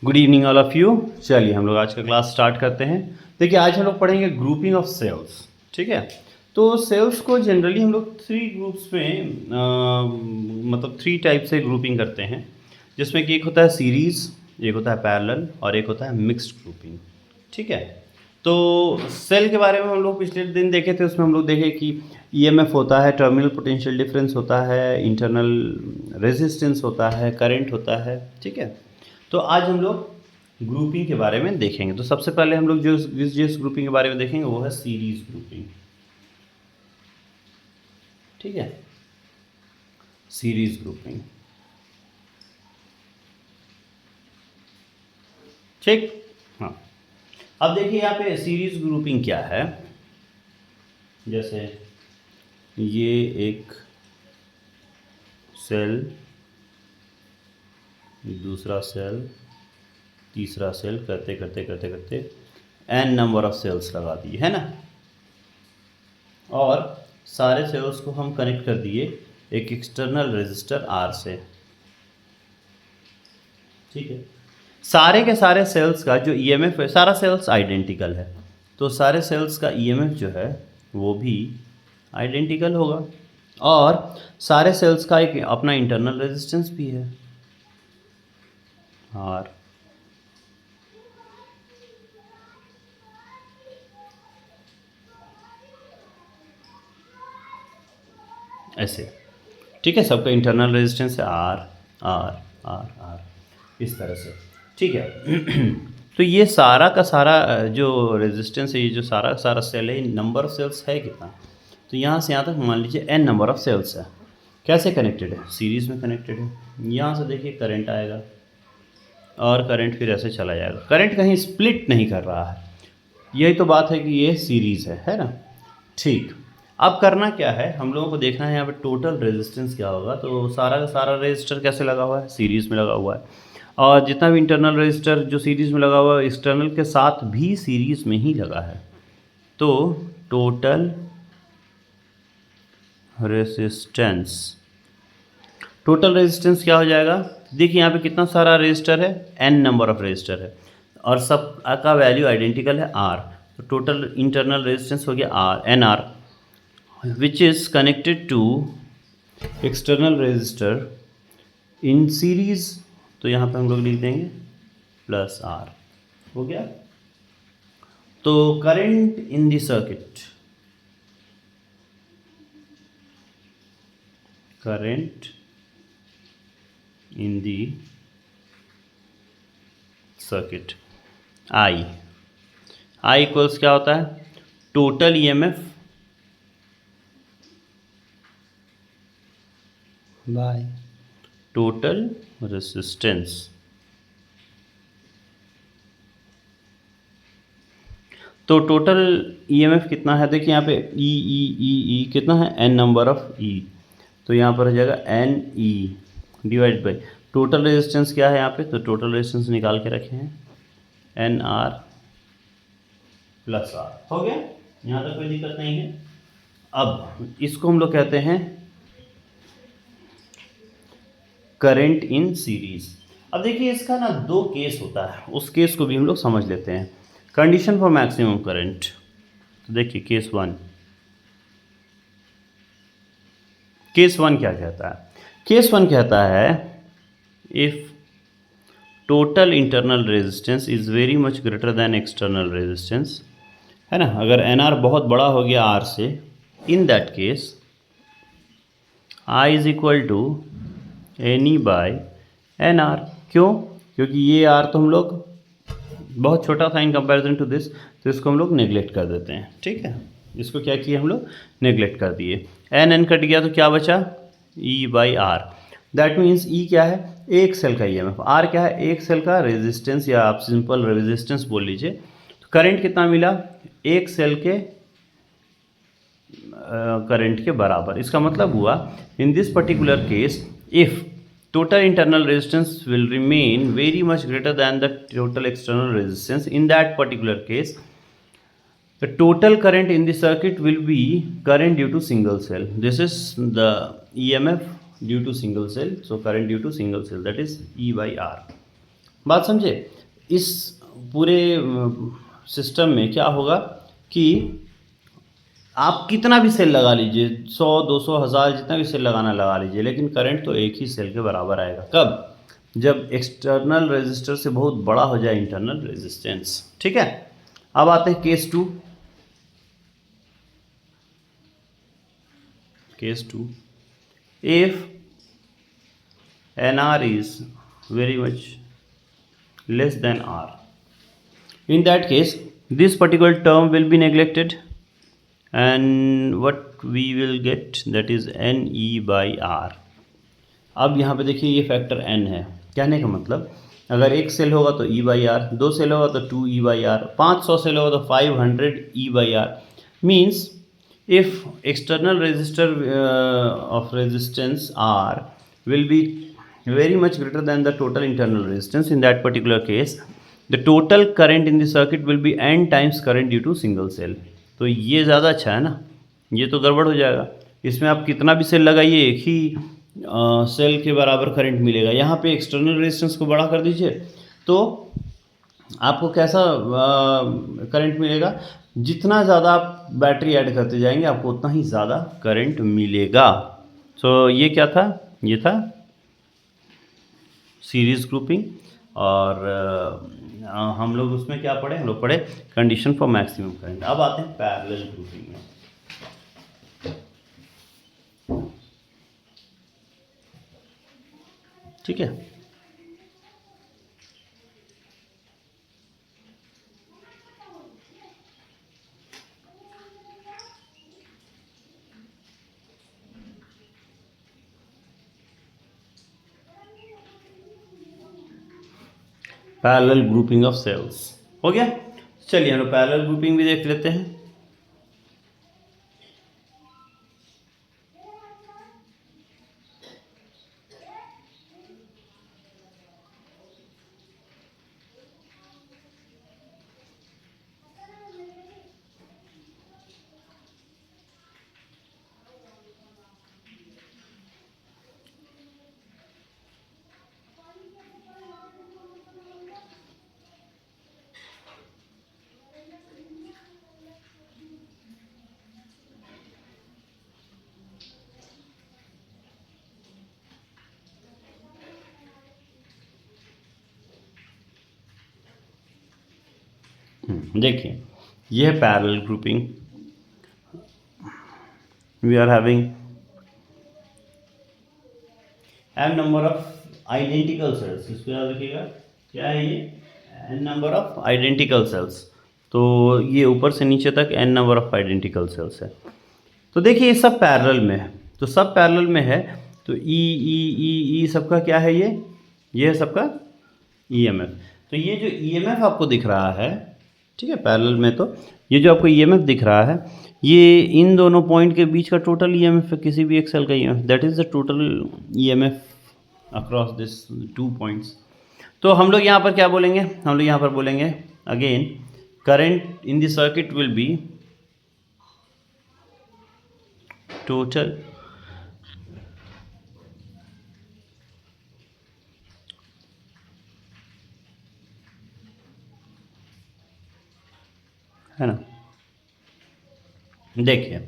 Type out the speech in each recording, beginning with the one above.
Good evening all of you. चलिए हम लोग आज का क्लास स्टार्ट करते हैं। देखिए आज हम लोग पढ़ेंगे ग्रुपिंग ऑफ सेल्स। ठीक है, तो सेल्स को जनरली हम लोग थ्री ग्रुप्स में मतलब थ्री टाइप से ग्रुपिंग करते हैं, जिसमें कि एक होता है सीरीज़, एक होता है पैरेलल और एक होता है मिक्स्ड ग्रुपिंग। ठीक है, तो सेल के बारे में हम लोग पिछले दिन देखे थे, उसमें हम लोग देखे कि ईएमएफ होता है, टर्मिनल पोटेंशियल डिफरेंस होता है, इंटरनल रेजिस्टेंस होता है, करंट होता है। ठीक है, तो आज हम लोग ग्रुपिंग के बारे में देखेंगे। तो सबसे पहले हम लोग जो जिस ग्रुपिंग के बारे में देखेंगे वो है सीरीज ग्रुपिंग। ठीक है, सीरीज ग्रुपिंग। ठीक, हाँ। अब देखिए यहाँ पे सीरीज ग्रुपिंग क्या है। जैसे ये एक सेल, दूसरा सेल, तीसरा सेल, करते करते करते करते n नंबर ऑफ सेल्स लगा दिए, है ना। और सारे सेल्स को हम कनेक्ट कर दिए एक एक्सटर्नल रेजिस्टर R से। ठीक है, सारे के सारे सेल्स का जो ईएमएफ है, सारा सेल्स आइडेंटिकल है, तो सारे सेल्स का ईएमएफ जो है वो भी आइडेंटिकल होगा। और सारे सेल्स का एक अपना इंटरनल रेजिस्टेंस भी है R। ऐसे, ठीक है, सबका इंटरनल रेजिस्टेंस है R R R R, इस तरह से। ठीक है तो ये सारा का सारा जो रेजिस्टेंस है, ये जो सारा सारा सेल है, नंबर ऑफ सेल्स है कितना, तो यहाँ से यहाँ तक मान लीजिए n नंबर ऑफ सेल्स है। कैसे कनेक्टेड है, सीरीज़ में कनेक्टेड है। यहाँ से देखिए करंट आएगा और करंट फिर ऐसे चला जाएगा, करंट कहीं स्प्लिट नहीं कर रहा है। यही तो बात है कि ये सीरीज़ है ना। ठीक, अब करना क्या है, हम लोगों को देखना है यहाँ पे टोटल रेजिस्टेंस क्या होगा। तो सारा का सारा रेजिस्टर कैसे लगा हुआ है, सीरीज़ में लगा हुआ है, और जितना भी इंटरनल रेजिस्टर जो सीरीज़ में लगा हुआ है, एक्सटर्नल के साथ भी सीरीज़ में ही लगा है। तो टोटल रेजिस्टेंस, टोटल रेजिस्टेंस क्या हो जाएगा। देखिए यहाँ पे कितना सारा रेजिस्टर है, n नंबर ऑफ रेजिस्टर है, और सब का वैल्यू आइडेंटिकल है R। तो टोटल इंटरनल रेजिस्टेंस हो गया R, NR, which is connected to external resistor in series। तो यहाँ पे हम लोग लिख देंगे प्लस R, हो गया। तो current in the circuit, current in the circuit I equals क्या होता है, total EMF by total resistance. तो टोटल ईएमएफ कितना है, देखिए यहाँ पे ई कितना है, n नंबर ऑफ E, तो यहाँ पर हो जाएगा NE divide by total resistance क्या है यहाँ पे, तो टोटल रेजिस्टेंस निकाल के रखे हैं NR प्लस R, हो गया। यहाँ तक कोई दिक्कत नहीं है। अब इसको हम लोग कहते हैं करंट इन सीरीज। अब देखिए इसका ना दो केस होता है, उस केस को भी हम लोग समझ लेते हैं। कंडीशन फॉर मैक्सिमम करंट, तो देखिए केस वन क्या कहता है। केस वन कहता है if total internal resistance is very much greater than external resistance, है ना। अगर NR बहुत बड़ा हो गया R से, in that case I is equal to NE by NR। क्यों, क्योंकि ये R तो हम लोग बहुत छोटा था इन कंपैरिजन टू दिस, तो इसको हम लोग नेग्लेक्ट कर देते हैं। ठीक है, इसको क्या किया हम लोग, नेग्लेक्ट कर दिए। N कट गया तो क्या बचा, E by R। That means E क्या है, एक सेल का ईएमएफ, R क्या है, एक सेल का रेजिस्टेंस, या आप सिंपल रेजिस्टेंस बोल लीजिए। तो करंट कितना मिला, एक सेल के करंट के बराबर। इसका मतलब हुआ in this particular case if total internal resistance will remain very much greater than the total external resistance, in that particular case the total current in the circuit will be current due to single cell. This is the EMF due to single cell, so current due to single cell, that is E by R. बात समझे। इस पूरे system में क्या होगा कि आप कितना भी सेल लगा लीजिए, 100 200 1000 जितना भी सेल लगाना लगा लीजिए, लेकिन करंट तो एक ही सेल के बराबर आएगा। कब? जब एक्सटर्नल रेजिस्टर से बहुत बड़ा हो जाए इंटरनल रेजिस्टेंस। ठीक है, अब आते हैं case two. Case two, if NR is very much less than R, in that case this particular term will be neglected and what we will get, that is NE by R। अब यहाँ पे देखिए ये factor n है, कहने का मतलब अगर एक सेल होगा तो E बाई आर, 2 सेल होगा तो 2E बाई आर, 500 सेल होगा तो 500E by R. Means if external resistor of resistance R will be very much greater than the total internal resistance, in that particular case the total current in the circuit will be n times current due to single cell। तो ये ज़्यादा अच्छा है ना, ये तो गड़बड़ हो जाएगा। इसमें आप कितना भी सेल लगाइए एक ही सेल के बराबर करंट मिलेगा। यहाँ पे एक्सटर्नल रेजिस्टेंस को बड़ा कर दीजिए तो आपको कैसा करंट मिलेगा, जितना ज़्यादा आप बैटरी ऐड करते जाएंगे आपको उतना ही ज़्यादा करंट मिलेगा। तो ये क्या था, ये था सीरीज ग्रुपिंग। और हम लोग उसमें क्या पढ़े, हम लोग पढ़े कंडीशन फॉर मैक्सिमम करंट। अब आते हैं पैरेलल ग्रुपिंग में। ठीक है, पैरेलल ग्रुपिंग ऑफ सेल्स हो गया। चलिए हम लोग पैरेलल ग्रुपिंग भी देख लेते हैं। देखिए ये है parallel grouping. We are having n number of identical cells. इसको याद रखिएगा, क्या है ये, n number of identical cells. तो ये ऊपर से नीचे तक n number of identical cells है। तो देखिए ये सब पैरेलल में है, तो सब पैरेलल में है तो ई सबका क्या है, ये है सबका EMF। तो ये जो EMF आपको दिख रहा है, ठीक है, पैरेलल में तो ये जो आपको EMF दिख रहा है ये इन दोनों पॉइंट के बीच का टोटल EMF है, किसी भी एक सेल का EMF, that is the total EMF across this 2 points. तो हम लोग यहाँ पर क्या बोलेंगे, हम लोग यहाँ पर बोलेंगे again current in the circuit will be total है ना। देखिए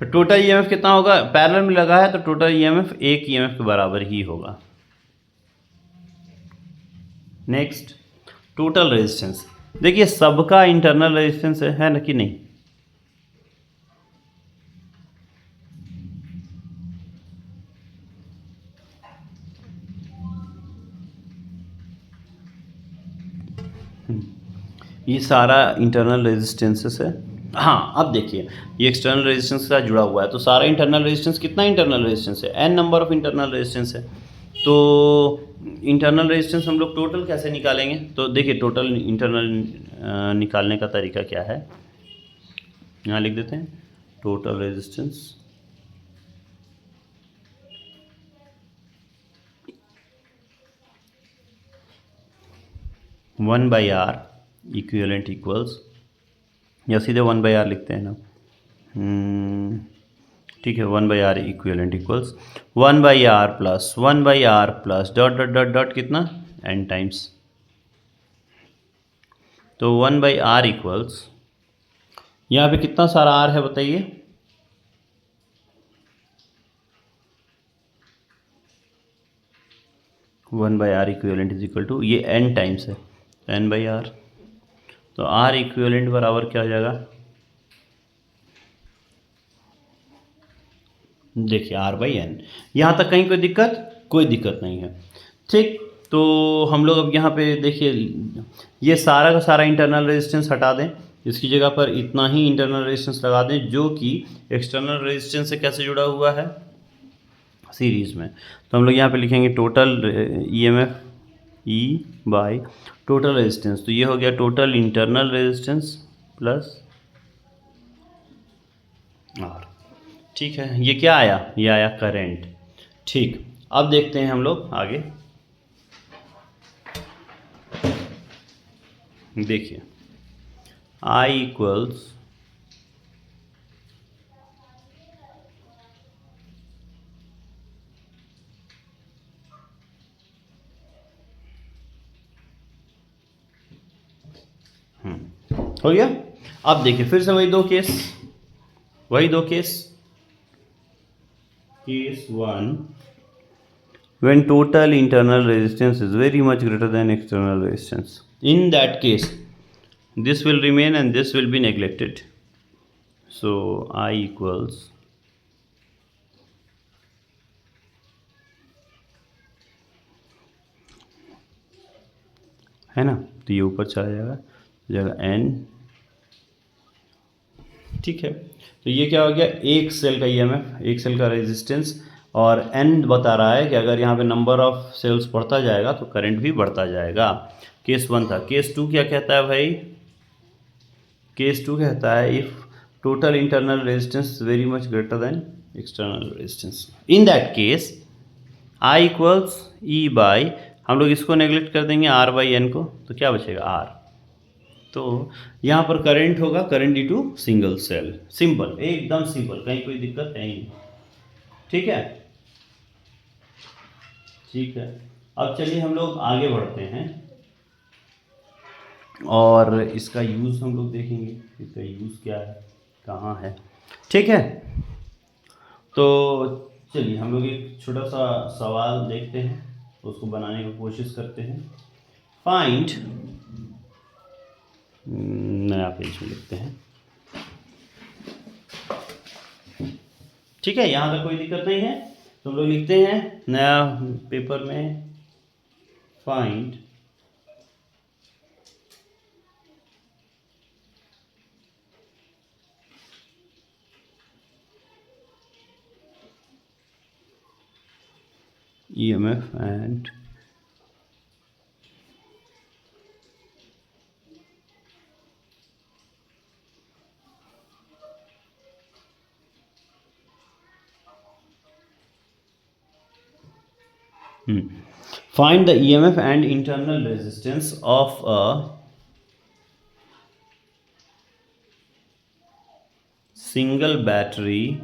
तो टोटल EMF कितना होगा, पैरेलल में लगा है तो टोटल EMF एक EMF के बराबर ही होगा। नेक्स्ट टोटल रेजिस्टेंस, देखिए सबका इंटरनल रेजिस्टेंस है ना कि नहीं, ये सारा इंटरनल रेजिस्टेंसेस है। हाँ अब देखिए ये एक्सटर्नल रेजिस्टेंस के साथ जुड़ा हुआ है तो सारा इंटरनल रेजिस्टेंस, कितना इंटरनल रेजिस्टेंस है, n number of internal resistance है। तो इंटरनल रेजिस्टेंस हम लोग टोटल कैसे निकालेंगे, तो देखिए टोटल इंटरनल निकालने का तरीका क्या है, यहाँ लिख देते हैं total resistance one by R equivalent equals, या सीधे 1/r लिखते हैं ना, ठीक है, 1/r equivalent equals 1/r plus 1/r plus dot dot dot dot कितना n टाइम्स तो 1/r इक्वल्स, यहाँ पे कितना सारा r है बताइए? 1/r equivalent is equal to, ये n टाइम्स है, n/r, तो r इक्विवेलेंट बराबर क्या हो जाएगा? देखिए r/n। यहाँ तक कहीं कोई दिक्कत? कोई दिक्कत नहीं है। ठीक, तो हम लोग अब यहाँ पे देखिए, ये सारा का सारा इंटरनल रेजिस्टेंस हटा दें, इसकी जगह पर इतना ही इंटरनल रेजिस्टेंस लगा दें जो कि एक्सटर्नल रेजिस्टेंस से कैसे जुड़ा हुआ है? सीरीज़ में। तो हम लोग यहाँ पे लिखेंगे total EMF E by total resistance, तो ये हो गया total internal resistance plus R। ठीक है, ये क्या आया? ये आया करंट। ठीक, अब देखते हैं हम लोग आगे। देखिए I इक्वल्स हो गया। अब देखिए फिर से वही दो case, case 1, when total internal resistance is very much greater than external resistance, in that case this will remain and this will be neglected, so I equals है ना, तो ये ऊपर चला जाएगा n। ठीक है, तो ये क्या हो गया? एक सेल का EMF, एक सेल का रेजिस्टेंस, और n बता रहा है कि अगर यहाँ पे नंबर ऑफ सेल्स बढ़ता जाएगा तो करंट भी बढ़ता जाएगा। केस 1 था। केस 2 क्या कहता है भाई? केस 2 कहता है if total internal resistance very much greater than external resistance, in that case I equals E by, हम लोग इसको नेगलेक्ट कर देंगे R/n को, तो क्या बचेगा? R। तो यहाँ पर करंट होगा, current due to single cell, simple, एकदम सिंपल, कहीं कोई दिक्कत है ही नहीं। ठीक है, ठीक है। अब चलिए हम लोग आगे बढ़ते हैं और इसका यूज़ हम लोग देखेंगे, इसका यूज़ क्या है, कहाँ है। ठीक है, तो चलिए हम लोग एक छोटा सा सवाल देखते हैं, तो उसको बनाने की कोशिश करते हैं। फाइंड, नया पेज में लिखते हैं। ठीक है, यहाँ तक कोई दिक्कत नहीं है, तो हम लोग लिखते हैं नया पेपर में, find EMF and find the EMF and internal resistance of a single battery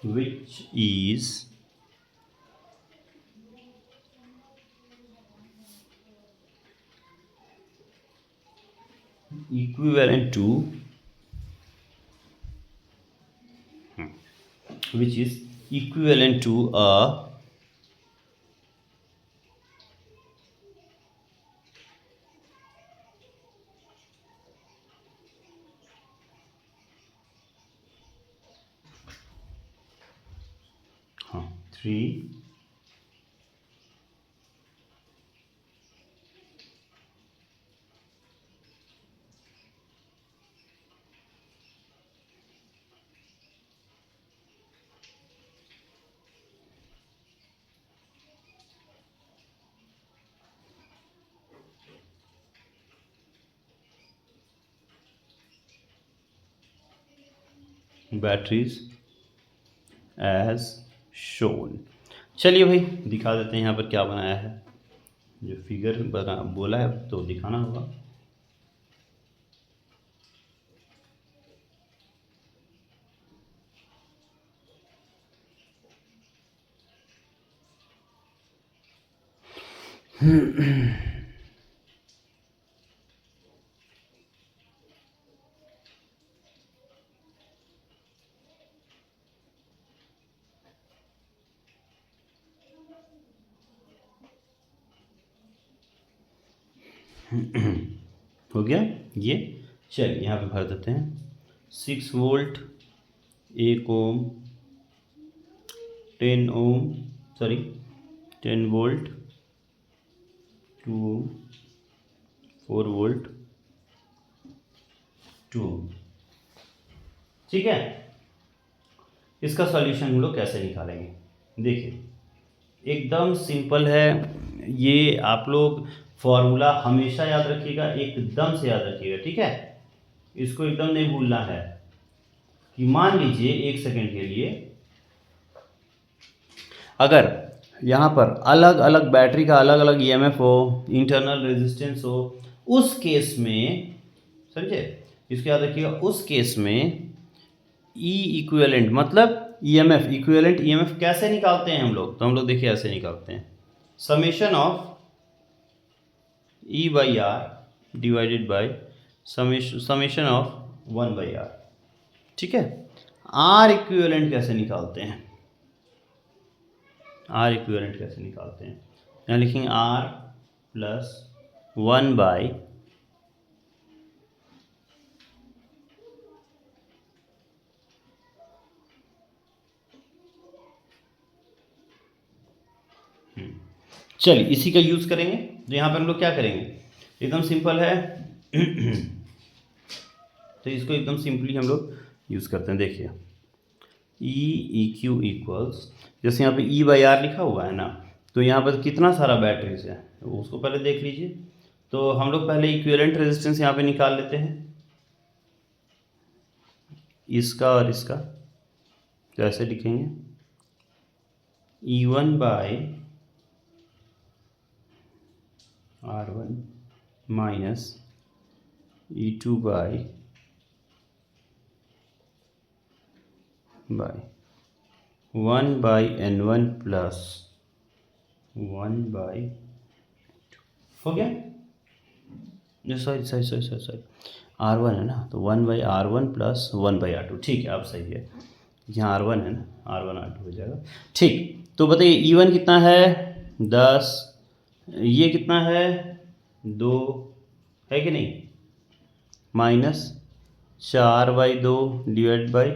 which is equivalent to a 3 batteries as shown। चलिए भाई दिखा देते हैं यहाँ पर क्या बनाया है, जो फिगर बना बोला है तो दिखाना होगा। हो गया ये। चलिए यहाँ पे भर देते हैं 6 वोल्ट 1 ओम 10 ओम सॉरी 10 वोल्ट 2 ओम 4 वोल्ट 2 ओम। ठीक है, इसका सॉल्यूशन हम लोग कैसे निकालेंगे? देखिए एकदम सिंपल है ये, आप लोग फॉर्मूला हमेशा याद रखिएगा, एकदम से याद रखिएगा, ठीक है। इसको एकदम नहीं भूलना है कि मान लीजिए 1 सेकेंड के लिए अगर यहाँ पर अलग अलग बैटरी का अलग अलग ईएमएफ हो, इंटरनल रेजिस्टेंस हो, उस केस में समझे, इसको याद रखिएगा, उस केस में ई इक्विवेलेंट मतलब ईएमएफ, इक्विवेलेंट ईएमएफ कैसे निकालते हैं हम लोग? तो हम लोग देखिए ऐसे निकालते हैं, summation of E by R divided by summation of 1 by R. ठीक है, आर इक्विवेलेंट कैसे निकालते हैं? आर इक्विवेलेंट कैसे निकालते हैं? यहाँ लिखेंगे आर प्लस 1 बाई चलिए इसी का यूज़ करेंगे। तो यहाँ पर हम लोग क्या करेंगे, एकदम सिंपल है। तो इसको एकदम सिंपली हम लोग यूज़ करते हैं। देखिए ई क्यू इक्वल्स, जैसे यहाँ पे ई बाई आर लिखा हुआ है ना, तो यहाँ पर कितना सारा बैटरीज है उसको पहले देख लीजिए। तो हम लोग पहले इक्विवेलेंट रेजिस्टेंस यहाँ पे निकाल लेते हैं, इसका और इसका। तो ऐसे लिखेंगे E one by R one minus E two by 1 by N one plus 1 by, हो गया। सॉरी आर वन है ना, तो 1 by R one plus 1 by R two. ठीक है, अब सही है, यहाँ आर वन है ना, आर वन आर टू हो जाएगा। ठीक, तो बताइए ई वन कितना है 10, ये कितना है 2, है कि नहीं, minus 4 by 2 divide by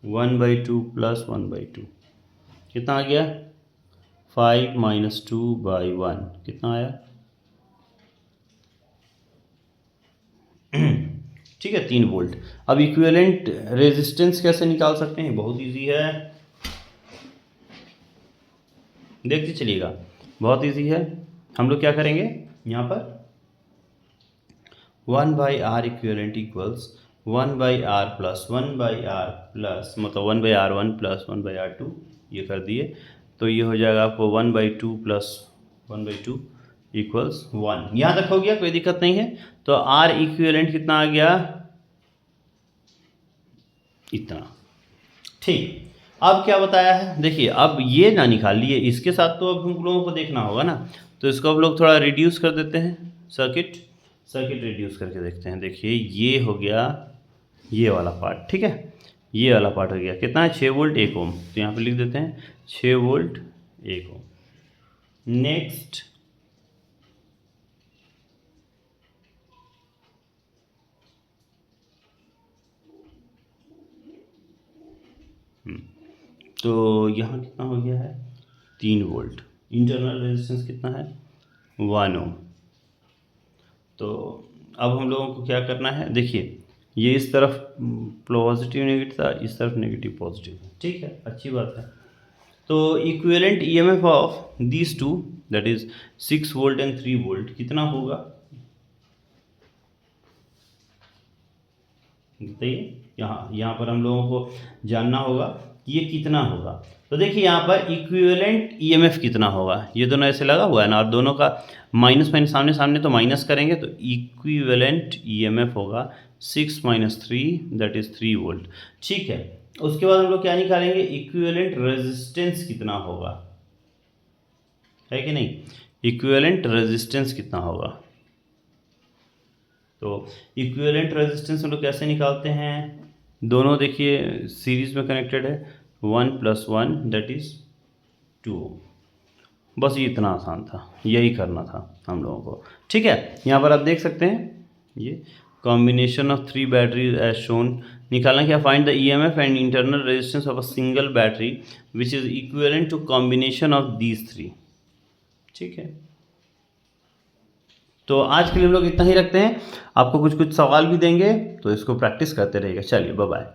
1 by 2 plus 1 by 2, कितना आ गया 5 माइनस 2 बाई 1, कितना आया ठीक है 3 वोल्ट। अब इक्विवेलेंट रेजिस्टेंस कैसे निकाल सकते हैं? बहुत इजी है, देखते चलिएगा, बहुत इजी है। हम लोग क्या करेंगे यहाँ पर 1 by R equivalent equals 1 by R plus 1 by R plus मतलब 1 by R one plus 1 by R two, ये कर दिए। तो ये हो जाएगा आपको 1 by two plus 1 by two equals 1। यहाँ तक हो गया, कोई दिक्कत नहीं है। तो आर इक्विवेलेंट कितना आ गया, इतना। ठीक, अब क्या बताया है, देखिए अब ये ना निकाल लिए, इसके साथ तो अब हम लोगों को देखना होगा ना, तो इसको अब लोग थोड़ा रिड्यूस कर देते हैं, सर्किट रिड्यूस करके देखते हैं। देखिए ये हो गया ये वाला पार्ट, ठीक है, ये वाला पार्ट हो गया, कितना है 6 वोल्ट 1 ओम। तो यहाँ पे लिख देते हैं 6 वोल्ट 1 ओम। नेक्स्ट तो यहाँ कितना हो गया है 3 वोल्ट, इंटरनल रेजिस्टेंस कितना है 1 ओम। तो अब हम लोगों को क्या करना है, देखिए ये इस तरफ पॉजिटिव नेगेटिव था, इस तरफ नेगेटिव पॉजिटिव है, ठीक है, अच्छी बात है। तो equivalent EMF of these two that is 6 volt and 3 volt कितना होगा बताइए। यहाँ पर हम लोगों को जानना होगा कि ये कितना होगा। तो देखिए यहाँ पर इक्विवेलेंट ईएमएफ कितना होगा, ये दोनों ऐसे लगा हुआ है ना, और दोनों का माइनस माइनस सामने सामने, तो माइनस करेंगे तो इक्विवेलेंट ईएमएफ होगा 6 माइनस 3 दैट इज 3 वोल्ट। ठीक है, उसके बाद हम लोग क्या निकालेंगे, इक्विवेलेंट रेजिस्टेंस कितना होगा, है कि नहीं। इक्विवेलेंट रेजिस्टेंस कितना होगा। तो इक्विवेलेंट रेजिस्टेंस हम लोग कैसे निकालते हैं, दोनों देखिए सीरीज में कनेक्टेड है, 1 + 1 दैट इज़ 2। बस ये इतना आसान था, यही करना था हम लोगों को। ठीक है, यहाँ पर आप देख सकते हैं ये combination of 3 batteries as shown. निकालना क्या, find the EMF and internal resistance of a single battery which is equivalent to combination of these 3। ठीक है, तो आज के लिए हम लोग इतना ही रखते हैं। आपको कुछ कुछ सवाल भी देंगे तो इसको प्रैक्टिस करते रहिएगा। चलिए बाय बाय।